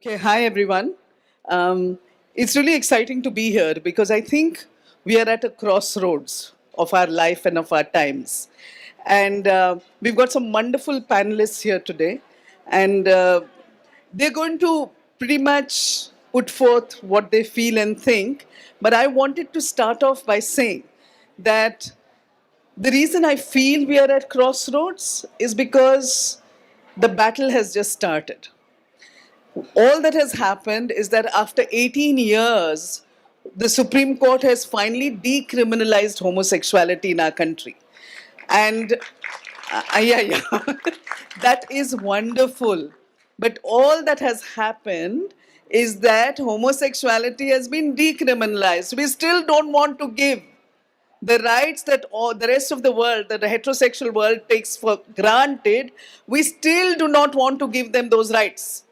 Okay, hi everyone. Um, it's really exciting to be here because I think we are at a crossroads of our life and of our times. And we've got some wonderful panelists here today, and they're going to pretty much put forth what they feel and think. But I wanted to start off by saying that the reason I feel we are at crossroads is because the battle has just started. All that has happened is that after 18 years, the Supreme Court has finally decriminalized homosexuality in our country. And yeah, yeah, that is wonderful. But all that has happened is that homosexuality has been decriminalized. We still don't want to give the rights that all the rest of the world, that the heterosexual world takes for granted. We still do not want to give them those rights.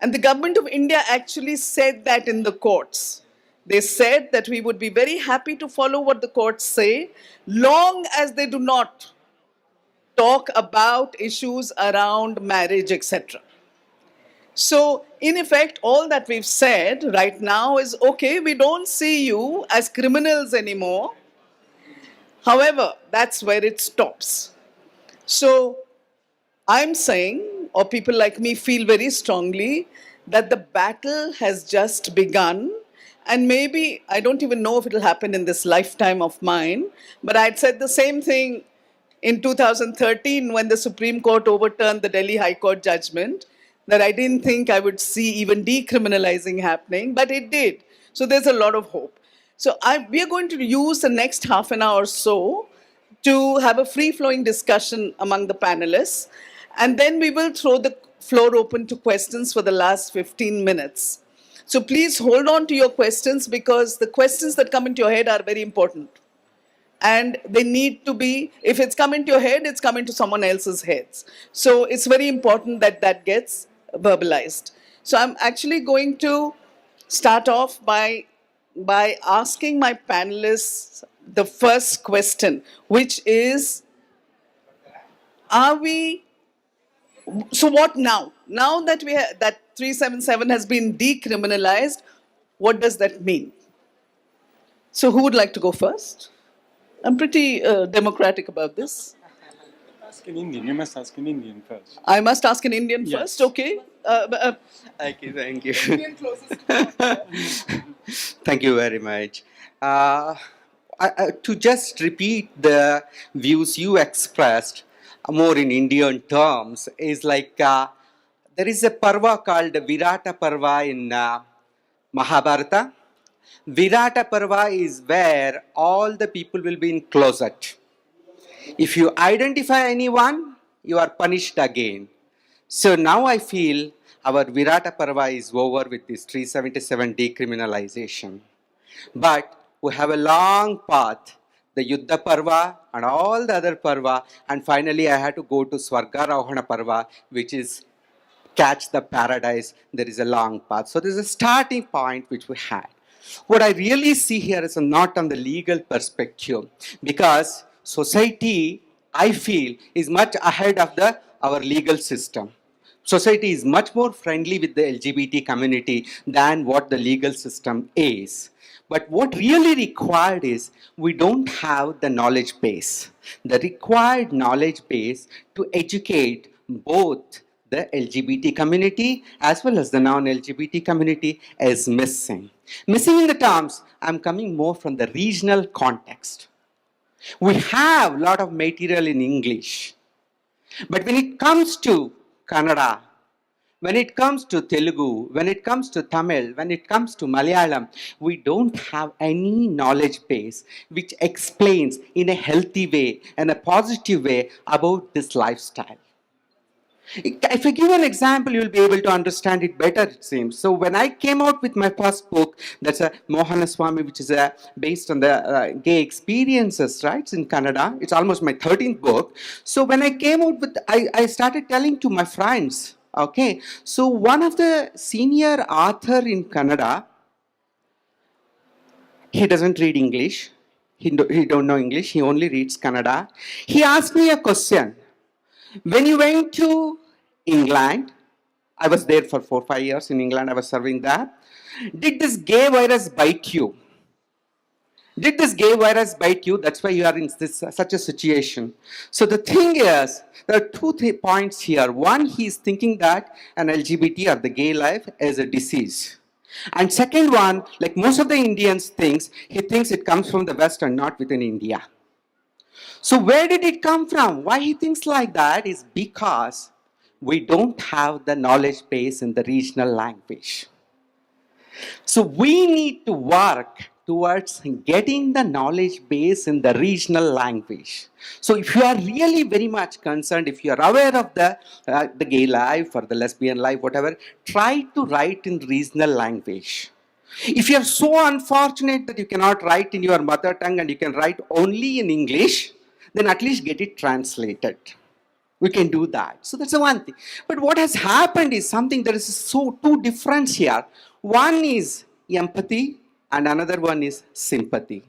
And the government of India actually said that in the courts. They said that we would be very happy to follow what the courts say, long as they do not talk about issues around marriage, etc. So, in effect, all that we've said right now is okay, we don't see you as criminals anymore. However, that's where it stops. So, I'm saying, or people like me feel very strongly, that the battle has just begun. And maybe, I don't even know if it'll happen in this lifetime of mine, but I'd said the same thing in 2013 when the Supreme Court overturned the Delhi High Court judgment, that I didn't think I would see even decriminalizing happening, but it did. So there's a lot of hope. So we are going to use the next half an hour or so to have a free-flowing discussion among the panelists, and then we will throw the floor open to questions for the last 15 minutes. So please hold on to your questions because the questions that come into your head are very important. And they need to be, if it's come into your head, it's come into someone else's heads. So it's very important that that gets verbalized. So I'm actually going to start off by asking my panelists the first question, which is, are we, so what now? Now that that 377 has been decriminalized, what does that mean? So who would like to go first? I'm pretty democratic about this. Ask in Indian. You must ask in Indian first. I must ask an Indian Yes. first, okay? Okay, thank you. Indian closest to Thank you very much. To just repeat the views you expressed more in Indian terms is like there is a parva called Virata Parva in Mahabharata. Virata Parva is where all the people will be in closet. If you identify anyone, you are punished again. So now I feel our Virata Parva is over with this 377 decriminalization. But we have a long path, the Yuddha Parva and all the other Parva, and finally I had to go to Swargarohana Parva, which is catch the paradise. There is a long path. So there's a starting point which we had. What I really see here is not on the legal perspective, because society, I feel, is much ahead of our legal system. Society is much more friendly with the LGBT community than what the legal system is. But what really required is we don't have the knowledge base. The required knowledge base to educate both the LGBT community as well as the non-LGBT community is missing. Missing in the terms, I'm coming more from the regional context. We have a lot of material in English. But when it comes to Kannada, when it comes to Telugu, when it comes to Tamil, when it comes to Malayalam, we don't have any knowledge base which explains in a healthy way and a positive way about this lifestyle. If I give an example, you'll be able to understand it better, it seems. So when I came out with my first book, that's a Mohanaswamy, which is based on the gay experiences, right, in Kannada. It's almost my 13th book. So when I came out with, I started telling to my friends, okay. So one of the senior author in Kannada, he doesn't read English. He don't know English. He only reads Kannada. He asked me a question. When you went to England, I was there for 4 or 5 years in England. I was serving there. Did this gay virus bite you? Did this gay virus bite you? That's why you are in this such a situation. So the thing is, there are two points here. One, he is thinking that an LGBT or the gay life is a disease. And second one, like most of the Indians thinks, he thinks it comes from the West and not within India. So where did it come from? Why he thinks like that is because we don't have the knowledge base in the regional language. So we need to work towards getting the knowledge base in the regional language. So if you are really very much concerned, if you are aware of the gay life or the lesbian life, whatever, try to write in regional language. If you are so unfortunate that you cannot write in your mother tongue and you can write only in English, then at least get it translated. We can do that. So that's the one thing. But what has happened is something that is so two different here. One is empathy and another one is sympathy.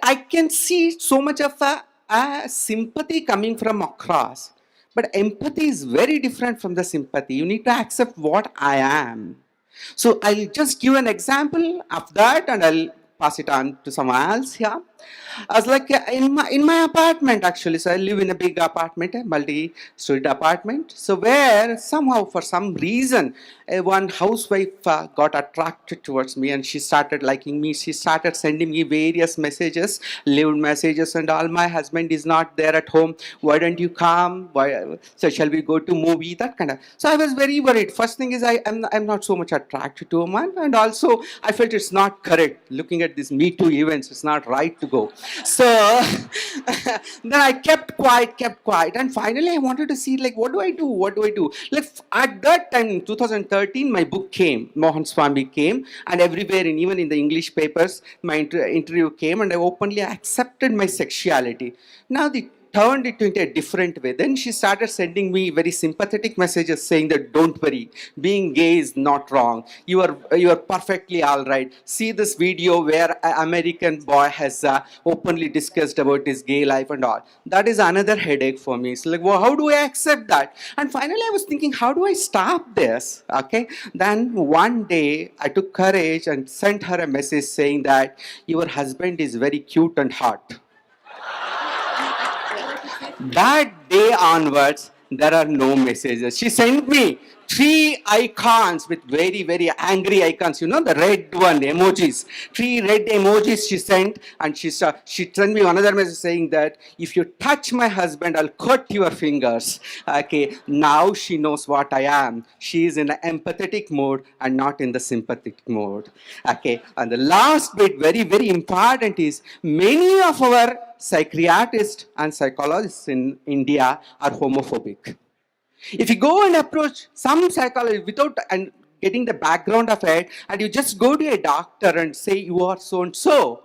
I can see so much of a sympathy coming from across. But empathy is very different from the sympathy. You need to accept what I am. So I'll just give an example of that and I'll pass it on to someone else here. I was like in my apartment actually. So I live in a big apartment, a multi-story apartment. So where somehow for some reason one housewife got attracted towards me and she started liking me. She started sending me various messages, lived messages and all. My husband is not there at home. Why don't you come? So shall we go to movie? That kind of. So I was very worried. First thing is I'm not so much attracted to a man, and also I felt it's not correct. Looking at these Me Too events, it's not right to go. So then I kept quiet, and finally I wanted to see like what do I do? Like at that time in 2013, my book came, Mohan Swami came, and everywhere, and even in the English papers, my interview came, and I openly accepted my sexuality. Now the turned it into a different way. Then she started sending me very sympathetic messages saying that don't worry, being gay is not wrong. You are perfectly all right. See this video where an American boy has openly discussed about his gay life and all. That is another headache for me. It's like, well, how do I accept that? And finally I was thinking, how do I stop this? Okay. Then one day I took courage and sent her a message saying that your husband is very cute and hot. That day onwards, there are no messages. She sent me 3 icons with very, very angry icons. You know, the red one, emojis. 3 red emojis she sent, and she sent me another message saying that if you touch my husband, I'll cut your fingers. Okay, now she knows what I am. She is in an empathetic mode and not in the sympathetic mode. Okay, and the last bit, very, very important, is many of our psychiatrists and psychologists in India are homophobic. If you go and approach some psychologist without and getting the background of it, and you just go to a doctor and say you are so and so,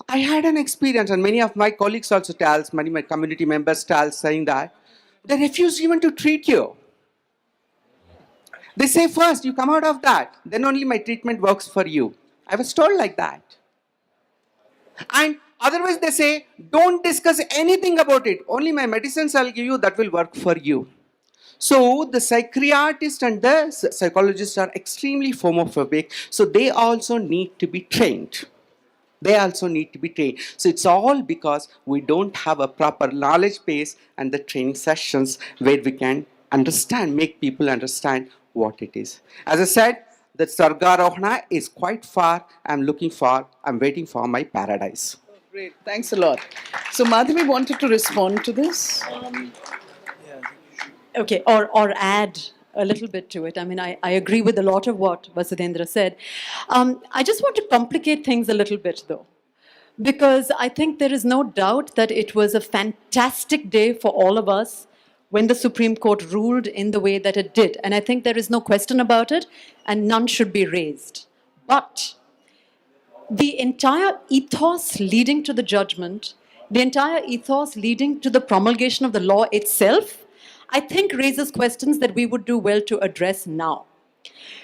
I had an experience, and many of my colleagues also tells, many of my community members tells, saying that they refuse even to treat you. They say first you come out of that, then only my treatment works for you. I was told like that. And otherwise they say, don't discuss anything about it. Only my medicines I'll give you, that will work for you. So the psychiatrists and the psychologists are extremely homophobic. So they also need to be trained. So it's all because we don't have a proper knowledge base and the training sessions where we can understand, make people understand what it is. As I said, the Sargarohana is quite far. I'm waiting for my paradise. Great, thanks a lot. So Madhavi wanted to respond to this. Okay, or add a little bit to it. I mean, I agree with a lot of what Vasudhendra said. I just want to complicate things a little bit, though, because I think there is no doubt that it was a fantastic day for all of us when the Supreme Court ruled in the way that it did. And I think there is no question about it, and none should be raised. But the entire ethos leading to the judgment, the entire ethos leading to the promulgation of the law itself, I think raises questions that we would do well to address now.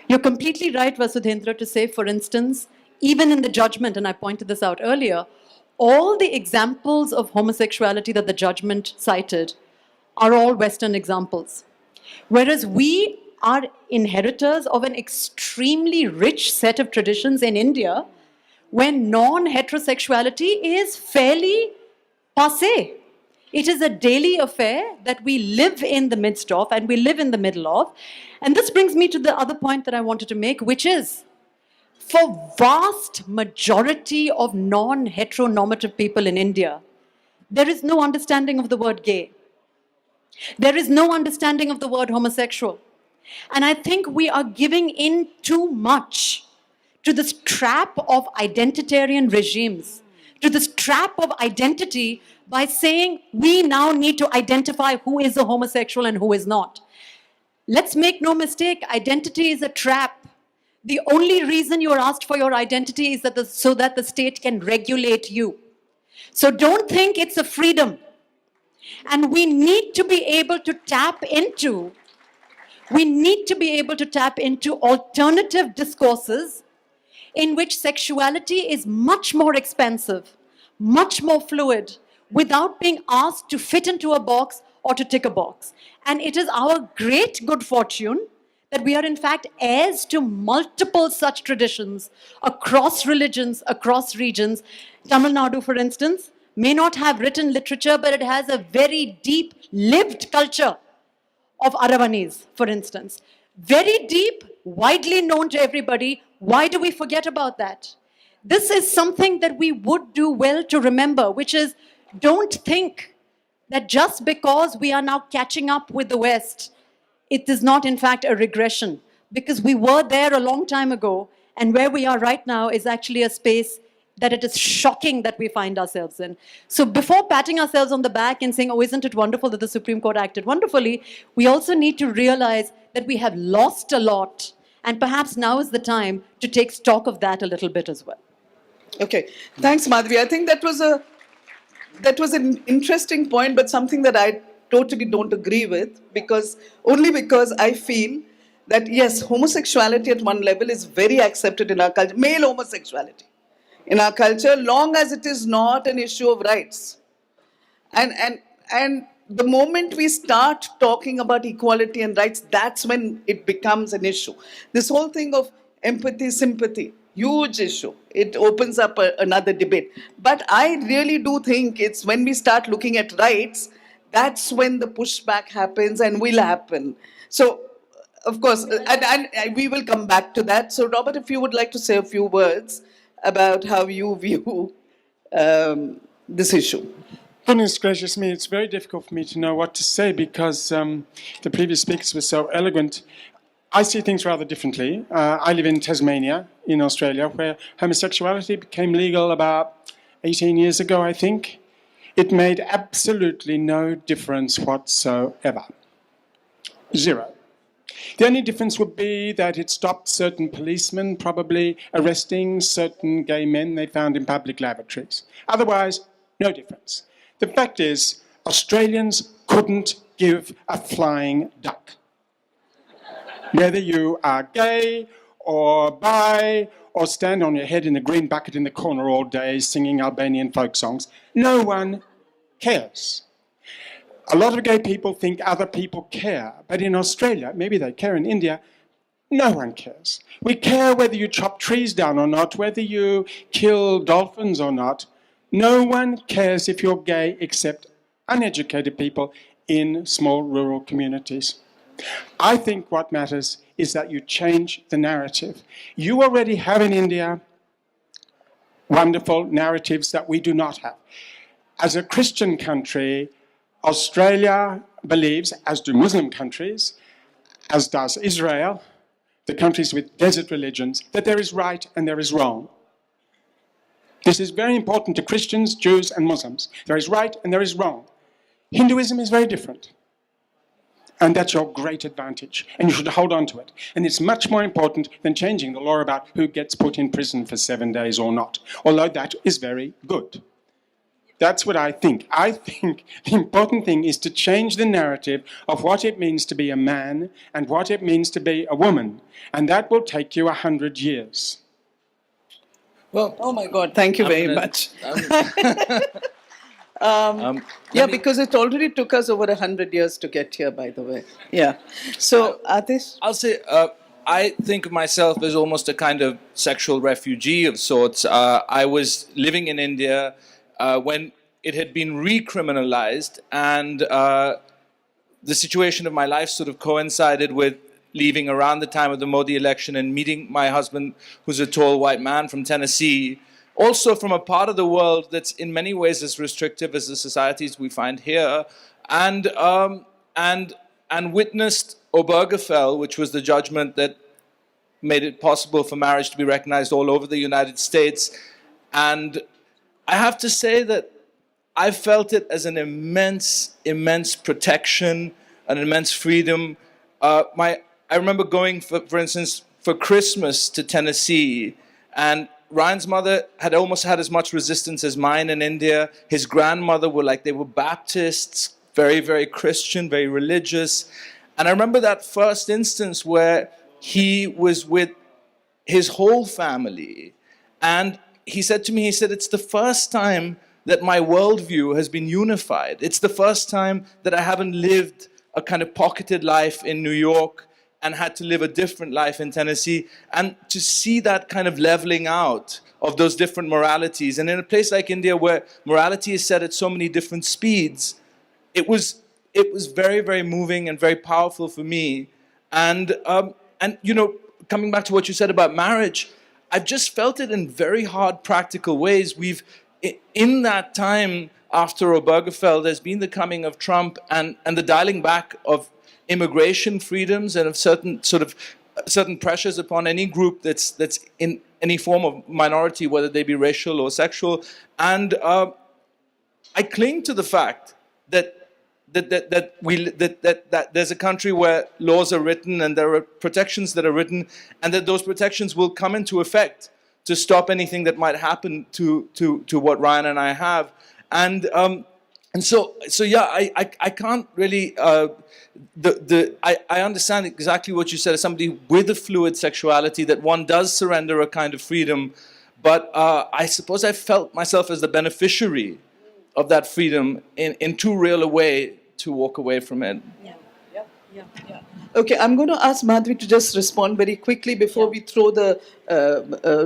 You're completely right, Vasudhendra, to say, for instance, even in the judgment, and I pointed this out earlier, all the examples of homosexuality that the judgment cited are all Western examples. Whereas we are inheritors of an extremely rich set of traditions in India when non-heterosexuality is fairly passé. It is a daily affair that we live in the midst of and we live in the middle of. And this brings me to the other point that I wanted to make, which is for vast majority of non-heteronormative people in India, there is no understanding of the word gay. There is no understanding of the word homosexual. And I think we are giving in too much to this trap of identitarian regimes, to this trap of identity by saying we now need to identify who is a homosexual and who is not. Let's make no mistake, identity is a trap. The only reason you are asked for your identity is that so that the state can regulate you. So don't think it's a freedom. And we need to be able to tap into alternative discourses in which sexuality is much more expansive, much more fluid, without being asked to fit into a box or to tick a box. And it is our great good fortune that we are in fact heirs to multiple such traditions across religions, across regions. Tamil Nadu, for instance, may not have written literature, but it has a very deep lived culture of Aravanis, for instance. Very deep, widely known to everybody. Why do we forget about that? This is something that we would do well to remember, which is don't think that just because we are now catching up with the West, it is not in fact a regression, because we were there a long time ago, and where we are right now is actually a space that it is shocking that we find ourselves in. So before patting ourselves on the back and saying, oh, isn't it wonderful that the Supreme Court acted wonderfully, we also need to realize that we have lost a lot, and perhaps now is the time to take stock of that a little bit as well. Okay, thanks, Madhavi. I think that was an interesting point, but something that I totally don't agree with, because I feel that yes, homosexuality at one level is very accepted in our culture, male homosexuality in our culture, long as it is not an issue of rights. And the moment we start talking about equality and rights, that's when it becomes an issue. This whole thing of empathy, sympathy, huge issue. It opens up another debate. But I really do think it's when we start looking at rights, that's when the pushback happens and will happen. So, of course, and we will come back to that. So, Robert, if you would like to say a few words about how you view this issue. Goodness gracious me, it's very difficult for me to know what to say because the previous speakers were so eloquent. I see things rather differently. I live in Tasmania, in Australia, where homosexuality became legal about 18 years ago, I think. It made absolutely no difference whatsoever. Zero. The only difference would be that it stopped certain policemen probably arresting certain gay men they found in public lavatories. Otherwise, no difference. The fact is, Australians couldn't give a flying duck. Whether you are gay or bi or stand on your head in a green bucket in the corner all day singing Albanian folk songs, no one cares. A lot of gay people think other people care, but in Australia, maybe they care in India, no one cares. We care whether you chop trees down or not, whether you kill dolphins or not. No one cares if you're gay except uneducated people in small rural communities. I think what matters is that you change the narrative. You already have in India wonderful narratives that we do not have. As a Christian country, Australia believes, as do Muslim countries, as does Israel, the countries with desert religions, that there is right and there is wrong. This is very important to Christians, Jews, and Muslims. There is right and there is wrong. Hinduism is very different. And that's your great advantage. And you should hold on to it. And it's much more important than changing the law about who gets put in prison for 7 days or not. Although that is very good. That's what I think. I think the important thing is to change the narrative of what it means to be a man and what it means to be a woman. And that will take you 100 years. Well, oh my God, thank you very much. Yeah, because it already took us over 100 years to get here, by the way. Yeah. So, Aatish? I'll say I think of myself as almost a kind of sexual refugee of sorts. I was living in India when it had been recriminalized, and the situation of my life sort of coincided with leaving around the time of the Modi election and meeting my husband, who's a tall white man from Tennessee, also from a part of the world that's in many ways as restrictive as the societies we find here, and witnessed Obergefell, which was the judgment that made it possible for marriage to be recognized all over the United States. And I have to say that I felt it as an immense, immense protection, an immense freedom. I remember going, for instance, for Christmas to Tennessee, and Ryan's mother had almost had as much resistance as mine in India. His grandmother they were Baptists, very, very Christian, very religious. And I remember that first instance where he was with his whole family. And he said to me, it's the first time that my worldview has been unified. It's the first time that I haven't lived a kind of pocketed life in New York and had to live a different life in Tennessee. And to see that kind of leveling out of those different moralities. And in a place like India where morality is set at so many different speeds, it was very, very moving and very powerful for me. And coming back to what you said about marriage, I've just felt it in very hard practical ways. In that time after Obergefell, there's been the coming of Trump and the dialing back of immigration freedoms and of certain pressures upon any group that's in any form of minority, whether they be racial or sexual. And I cling to the fact that there's a country where laws are written and there are protections that are written, and that those protections will come into effect to stop anything that might happen to what Ryan and I have. And so yeah, I can't really. I understand exactly what you said as somebody with a fluid sexuality, that one does surrender a kind of freedom, but I suppose I felt myself as the beneficiary of that freedom in too real a way to walk away from it. Yeah. Okay, I'm going to ask Madhavi to just respond very quickly before we throw the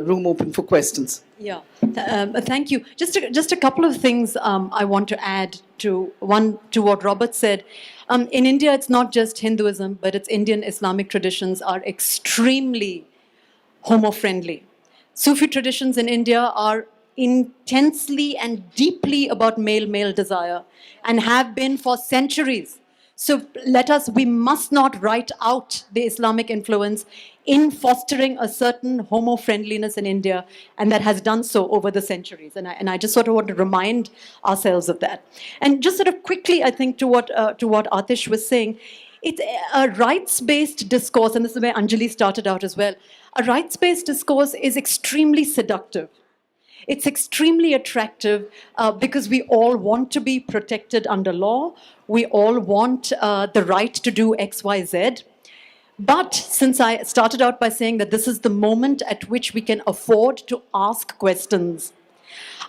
room open for questions. Yeah, thank you. Just a couple of things I want to add to what Robert said. In India, it's not just Hinduism, but it's Indian Islamic traditions are extremely homo-friendly. Sufi traditions in India are intensely and deeply about male-male desire and have been for centuries. So we must not write out the Islamic influence in fostering a certain homo-friendliness in India, and that has done so over the centuries. And I just sort of want to remind ourselves of that. And just sort of quickly, I think, to what Aatish was saying, it's a rights-based discourse, and this is where Anjali started out as well. A rights-based discourse is extremely seductive. It's extremely attractive because we all want to be protected under law. We all want the right to do X, Y, Z. But since I started out by saying that this is the moment at which we can afford to ask questions,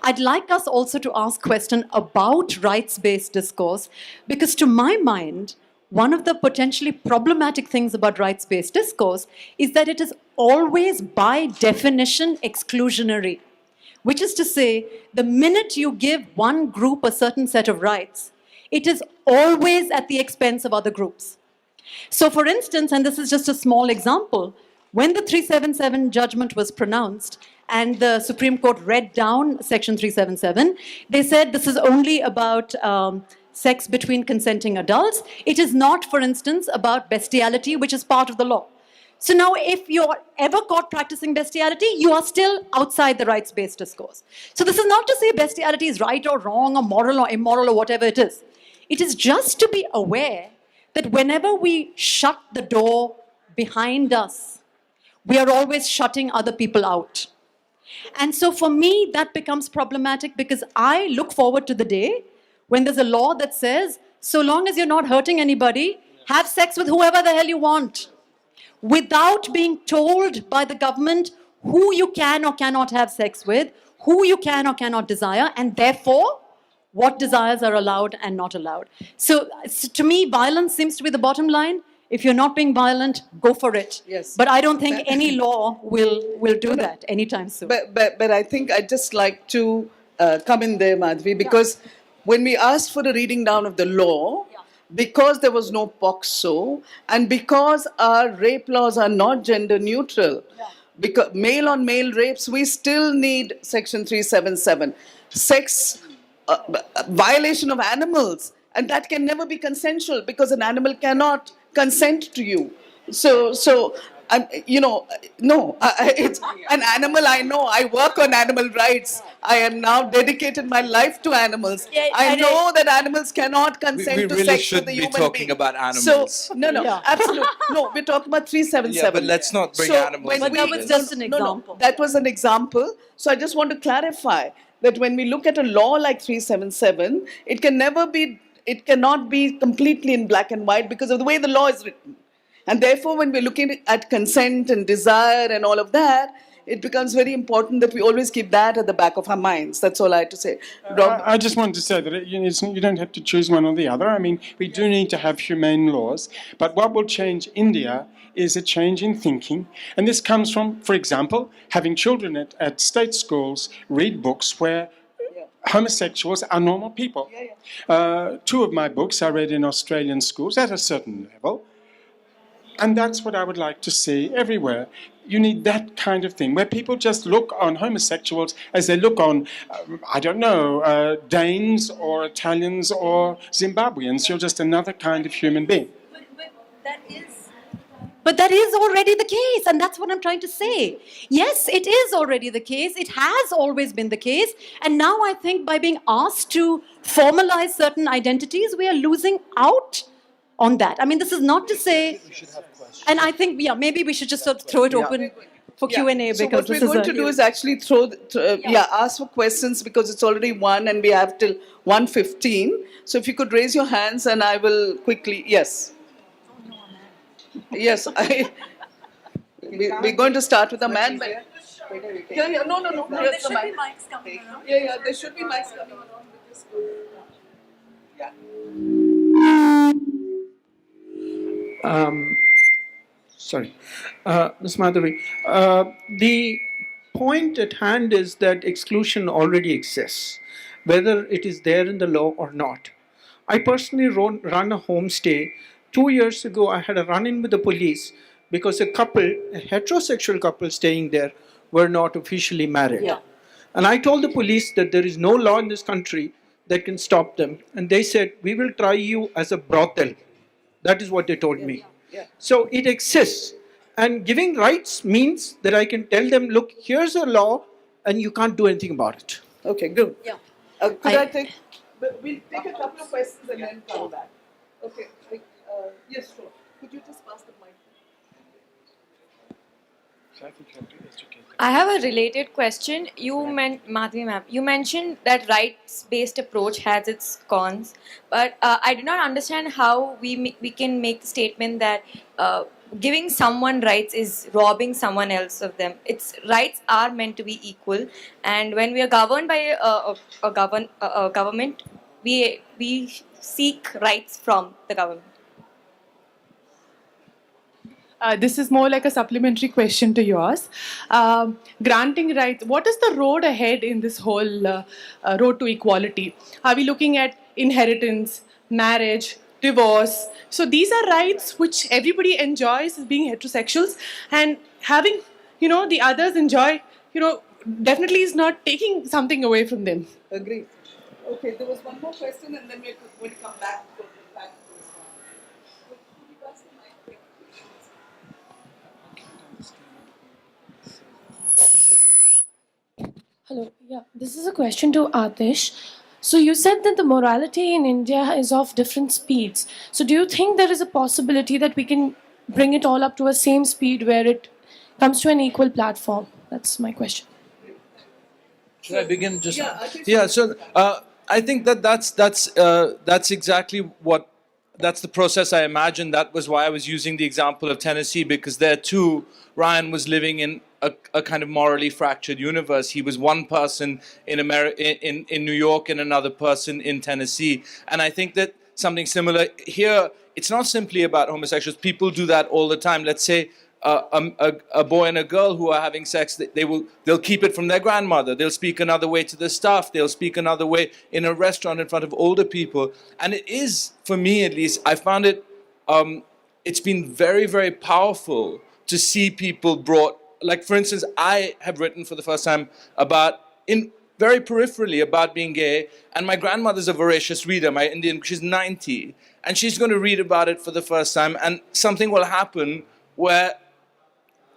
I'd like us also to ask questions about rights-based discourse, because to my mind, one of the potentially problematic things about rights-based discourse is that it is always by definition exclusionary. Which is to say, the minute you give one group a certain set of rights, it is always at the expense of other groups. So for instance, and this is just a small example, when the 377 judgment was pronounced and the Supreme Court read down Section 377, they said this is only about sex between consenting adults. It is not, for instance, about bestiality, which is part of the law. So now if you're ever caught practicing bestiality, you are still outside the rights-based discourse. So this is not to say bestiality is right or wrong or moral or immoral or whatever it is. It is just to be aware that whenever we shut the door behind us, we are always shutting other people out. And so for me, that becomes problematic because I look forward to the day when there's a law that says, so long as you're not hurting anybody, have sex with whoever the hell you want, without being told by the government who you can or cannot have sex with, who you can or cannot desire, and therefore what desires are allowed and not allowed. So to me, violence seems to be the bottom line. If you're not being violent, go for it. Yes. But I don't think any law will do that anytime soon. But I think I'd just like to come in there, Madhavi, because when we asked for a reading down of the law, because there was no POCSO, and because our rape laws are not gender neutral, because male on male rapes, we still need Section 377. Sex violation of animals, and that can never be consensual because an animal cannot consent to you. So no, it's an animal. I know. I work on animal rights. I am now dedicated my life to animals. I know that animals cannot consent We to really sex with shouldn't a be human talking being. about animals. So no, absolutely no. We're talking about 377. Yeah, but let's not bring animals when But that into was this. just an example. that was an example. So I just want to clarify that when we look at a law like 377, it cannot be completely in black and white because of the way the law is written. And therefore, when we're looking at consent and desire and all of that, it becomes very important that we always keep that at the back of our minds. That's all I had to say. Rob? I just wanted to say that you don't have to choose one or the other. I mean, we do need to have humane laws, but what will change India is a change in thinking. And this comes from, for example, having children at state schools read books where homosexuals are normal people. Two of my books I read in Australian schools at a certain level. And that's what I would like to see everywhere. You need that kind of thing, where people just look on homosexuals as they look on, Danes or Italians or Zimbabweans. You're just another kind of human being. But that is already the case, and that's what I'm trying to say. Yes, it is already the case. It has always been the case. And now I think by being asked to formalize certain identities, we are losing out on that. I mean, this is not to say... And I think, maybe we should just sort of throw it open for Q&A, So because what we're going to do is actually ask for questions, because it's already 1 and we have till 1:15. So if you could raise your hands and I will quickly, yes. Yes, we're going to start with a man. No. there should be mics coming around. Yeah, there should be mics coming around with this. Sorry. Ms. Madhavi, the point at hand is that exclusion already exists, whether it is there in the law or not. I personally run a homestay. 2 years ago, I had a run-in with the police because a heterosexual couple staying there, were not officially married. Yeah. And I told the police that there is no law in this country that can stop them. And they said, we will try you as a brothel. That is what they told me. So it exists. And giving rights means that I can tell them, look, here's a law and you can't do anything about it. Okay, good. Yeah. Could I take... We'll take a couple of questions and then come back. Okay. Yes, sure. Could you just pass the mic? I have a related question. Madhavi ma'am, you mentioned that rights-based approach has its cons, but I do not understand how we can make the statement that giving someone rights is robbing someone else of them. Its rights are meant to be equal, and when we are governed by a government, we seek rights from the government. This is more like a supplementary question to yours. Granting rights, what is the road ahead in this whole road to equality? Are we looking at inheritance, marriage, divorce? So these are rights which everybody enjoys as being heterosexuals, and having, the others enjoy, definitely is not taking something away from them. Agree. Okay, there was one more question and then we're going to come back to this one. Hello, yeah, this is a question to Aatish. So you said that the morality in India is of different speeds. So do you think there is a possibility that we can bring it all up to a same speed where it comes to an equal platform? That's my question. Should I begin? Just Yeah, I think yeah. So I think that's exactly that's the process I imagined. That was why I was using the example of Tennessee, because there too Ryan was living in a kind of morally fractured universe. He was one person in New York and another person in Tennessee. And I think that something similar here, it's not simply about homosexuals. People do that all the time. Let's say a boy and a girl who are having sex, they'll keep it from their grandmother. They'll speak another way to the staff. They'll speak another way in a restaurant in front of older people. And it is, for me at least, I found it, it's been very, very powerful to see people brought, like for instance, I have written for the first time very peripherally about being gay, and my grandmother's a voracious reader, my Indian, she's 90, and she's going to read about it for the first time, and something will happen where,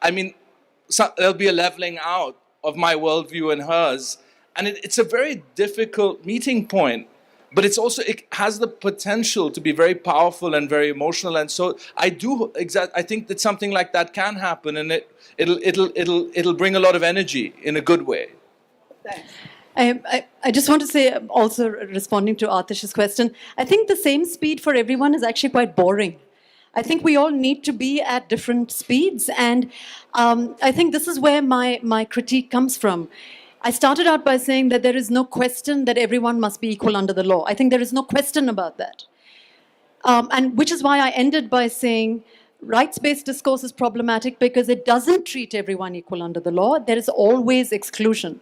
there'll be a leveling out of my worldview and hers, and it's a very difficult meeting point, but it has the potential to be very powerful and very emotional, and so I think that something like that can happen, and it'll bring a lot of energy in a good way. Thanks. I just want to say, also responding to Aatish's question, I think the same speed for everyone is actually quite boring. I think we all need to be at different speeds, and I think this is where my critique comes from. I started out by saying that there is no question that everyone must be equal under the law. I think there is no question about that. And which is why I ended by saying rights-based discourse is problematic because it doesn't treat everyone equal under the law. There is always exclusion.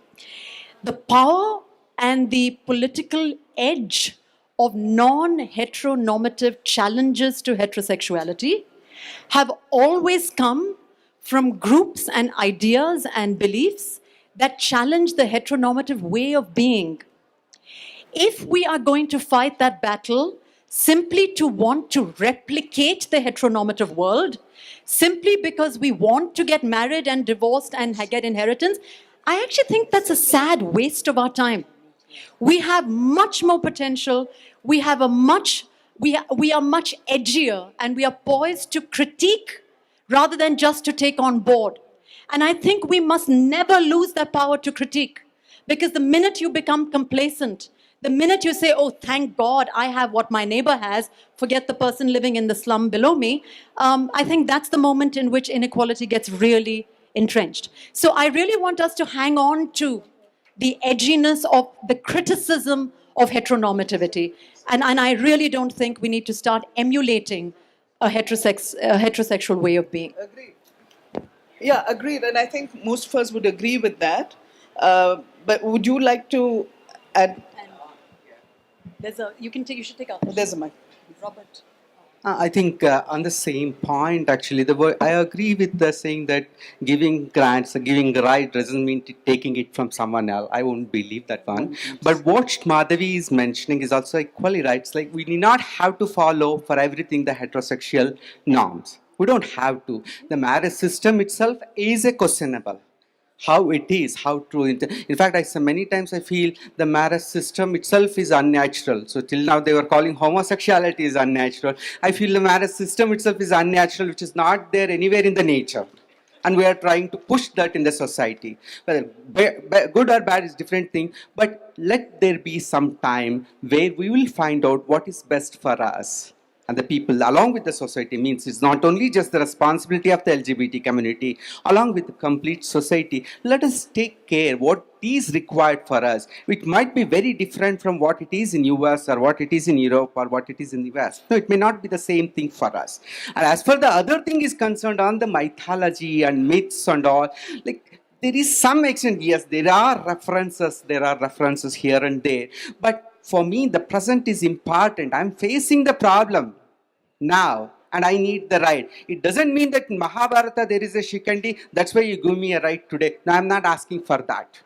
The power and the political edge of non-heteronormative challenges to heterosexuality have always come from groups and ideas and beliefs that challenge the heteronormative way of being. If we are going to fight that battle simply to want to replicate the heteronormative world, simply because we want to get married and divorced and get inheritance, I actually think that's a sad waste of our time. We have much more potential. We are much edgier, and we are poised to critique rather than just to take on board. And I think we must never lose that power to critique, because the minute you become complacent, the minute you say, oh, thank God I have what my neighbor has, forget the person living in the slum below me, I think that's the moment in which inequality gets really entrenched. So I really want us to hang on to the edginess of the criticism of heteronormativity. And I really don't think we need to start emulating a heterosexual way of being. Agreed. Yeah, agreed. And I think most of us would agree with that. But would you like to add? You should take out. There's a mic. Robert. I think on the same point, actually, I agree with the saying that giving grants, giving right doesn't mean taking it from someone else. I won't believe that one. But what Madhavi is mentioning is also equally right. It's like we need not have to follow for everything the heterosexual norms. We don't have to. The marriage system itself is a questionable. How it is, how true. In fact, many times I feel the marriage system itself is unnatural. So till now they were calling homosexuality is unnatural. I feel the marriage system itself is unnatural, which is not there anywhere in the nature. And we are trying to push that in the society. Whether good or bad is different thing, but let there be some time where we will find out what is best for us. And the people along with the society means it's not only just the responsibility of the LGBT community, along with the complete society. Let us take care what is required for us. It might be very different from what it is in US or what it is in Europe or what it is in the West. No, it may not be the same thing for us. And as for the other thing is concerned on the mythology and myths and all, like there is some extent, yes, there are references here and there. But for me, the present is important. I'm facing the problem now, and I need the right. It doesn't mean that in Mahabharata there is a Shikandi, that's why you give me a right today. No, I'm not asking for that.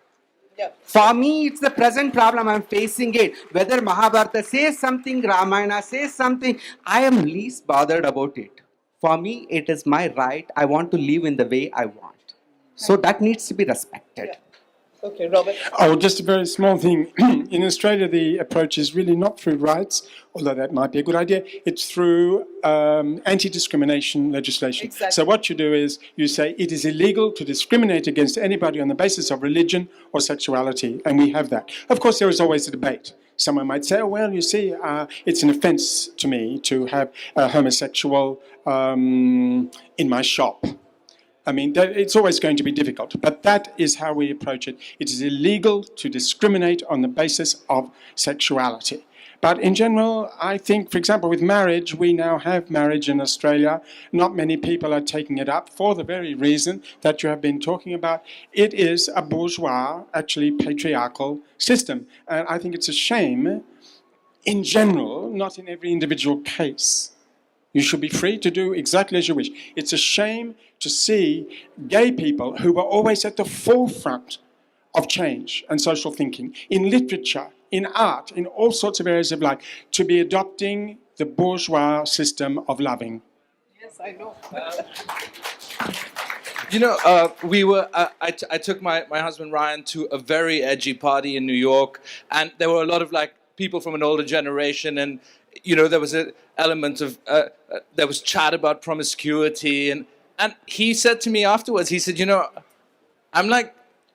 Yeah. For me, it's the present problem. I'm facing it. Whether Mahabharata says something, Ramayana says something, I am least bothered about it. For me, it is my right. I want to live in the way I want. So that needs to be respected. Yeah. Okay, Robert. Oh, just a very small thing. In Australia, the approach is really not through rights, although that might be a good idea. It's through anti-discrimination legislation. Exactly. So what you do is you say it is illegal to discriminate against anybody on the basis of religion or sexuality, and we have that. Of course, there is always a debate. Someone might say, oh, well, you see, it's an offence to me to have a homosexual in my shop. I mean, it's always going to be difficult, but that is how we approach it. It is illegal to discriminate on the basis of sexuality. But in general, I think, for example, with marriage, we now have marriage in Australia. Not many people are taking it up for the very reason that you have been talking about. It is a bourgeois, actually patriarchal system. And I think it's a shame, in general, not in every individual case. You should be free to do exactly as you wish. It's a shame to see gay people who were always at the forefront of change and social thinking in literature, in art, in all sorts of areas of life, to be adopting the bourgeois system of loving. Yes, I know. I took my husband Ryan to a very edgy party in New York, and there were a lot of people from an older generation, and there was an element of there was chat about promiscuity, and he said to me afterwards, he said, I'm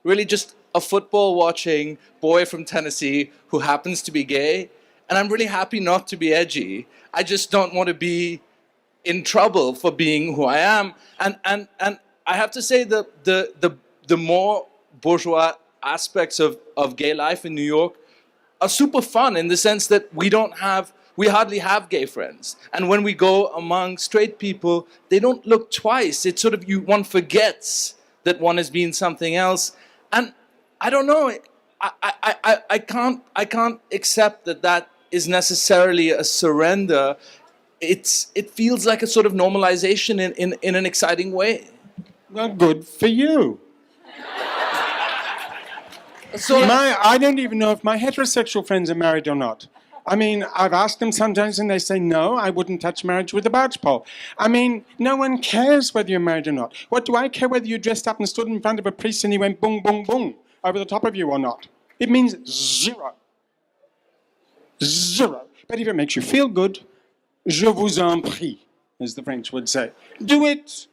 really just a football watching boy from Tennessee who happens to be gay, and I'm really happy not to be edgy. I just don't want to be in trouble for being who I am. And I have to say the more bourgeois aspects of gay life in New York are super fun in the sense that we hardly have gay friends. And when we go among straight people, they don't look twice. It's sort of one forgets that one has been something else. And I don't know, I can't accept that is necessarily a surrender. It feels like a sort of normalization in an exciting way. Well, good for you. So I don't even know if my heterosexual friends are married or not. I mean, I've asked them sometimes and they say, no, I wouldn't touch marriage with a barge pole. I mean, no one cares whether you're married or not. What do I care whether you dressed up and stood in front of a priest and he went boom, boom, boom over the top of you or not? It means zero. Zero. But if it makes you feel good, je vous en prie, as the French would say. Do it.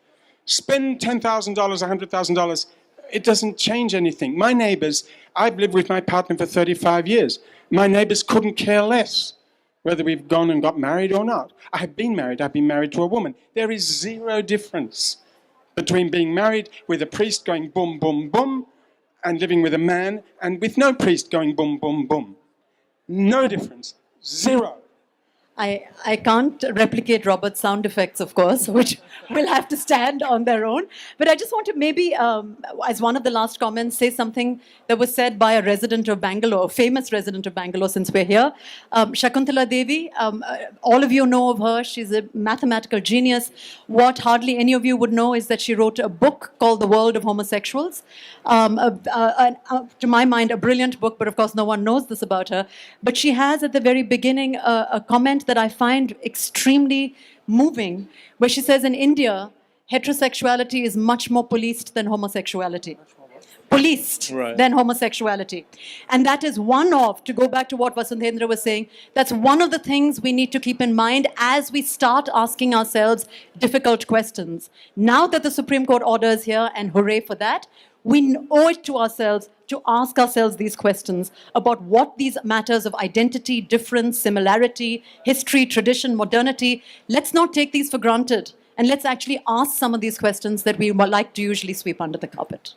Spend $10,000, $100,000. It doesn't change anything. My neighbors, I've lived with my partner for 35 years. My neighbors couldn't care less whether we've gone and got married or not. I've been married to a woman. There is zero difference between being married with a priest going boom, boom, boom, and living with a man and with no priest going boom, boom, boom. No difference. Zero. I can't replicate Robert's sound effects, of course, which will have to stand on their own. But I just want to maybe, as one of the last comments, say something that was said by a resident of Bangalore, a famous resident of Bangalore since we're here. Shakuntala Devi, all of you know of her. She's a mathematical genius. What hardly any of you would know is that she wrote a book called The World of Homosexuals. To my mind, a brilliant book, but of course no one knows this about her. But she has at the very beginning a comment that I find extremely moving, where she says in India, heterosexuality is much more policed than homosexuality. Policed than homosexuality. And that is one of, to go back to what Vasudhendra was saying, that's one of the things we need to keep in mind as we start asking ourselves difficult questions. Now that the Supreme Court order is here, and hooray for that, we owe it to ourselves to ask ourselves these questions about what these matters of identity, difference, similarity, history, tradition, modernity, let's not take these for granted. And let's actually ask some of these questions that we like to usually sweep under the carpet.